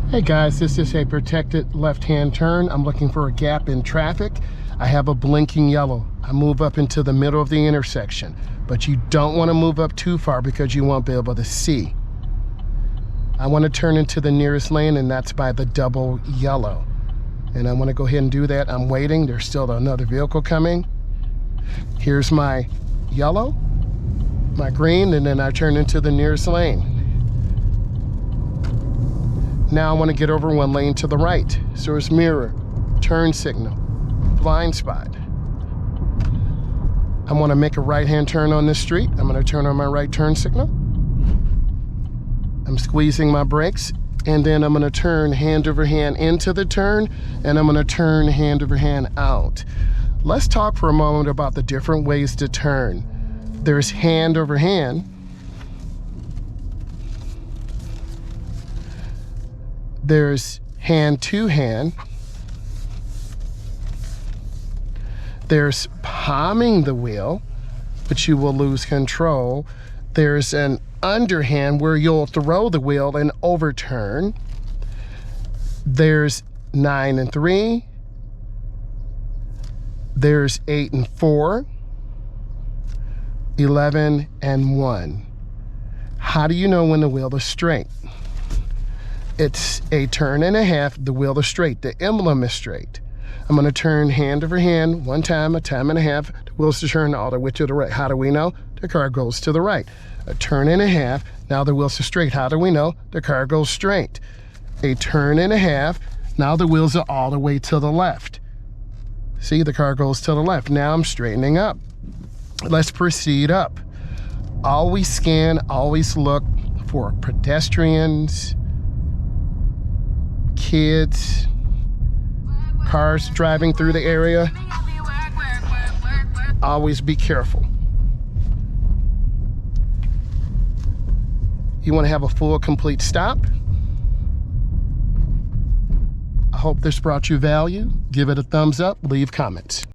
Hey guys, this is a protected left-hand turn. I'm looking for a gap in traffic. I have a blinking yellow. I move up into the middle of the intersection, but you don't want to move up too far because you won't be able to see. I want to turn into the nearest lane, and that's by the double yellow. And I want to go ahead and do that. I'm waiting. There's still another vehicle coming. Here's my yellow, my green, and then I turn into the nearest lane. Now I want to get over one lane to the right. So it's mirror, turn signal, blind spot. I want to make a right-hand turn on this street. I'm going to turn on my right turn signal. I'm squeezing my brakes, and then I'm going to turn hand over hand into the turn, and I'm going to turn hand over hand out. Let's talk for a moment about the different ways to turn. There's hand over hand. There's hand to hand. There's palming the wheel, but you will lose control. There's an underhand where you'll throw the wheel and overturn. There's 9 and 3. There's 8 and 4. 11 and 1. How do you know when the wheel is straight? It's a turn and a half, the wheel is straight, the emblem is straight. I'm going to turn hand over hand one time, a time and a half, the wheel's to turn all the way to the right. How do we know? The car goes to the right. A turn and a half, now the wheels are straight. How do we know? The car goes straight. A turn and a half, now the wheels are all the way to the left. See, the car goes to the left. Now I'm straightening up. Let's proceed up. Always scan, always look for pedestrians, kids, cars driving through the area. Always be careful. You want to have a full, complete stop. I hope this brought you value. Give it a thumbs up, leave comments.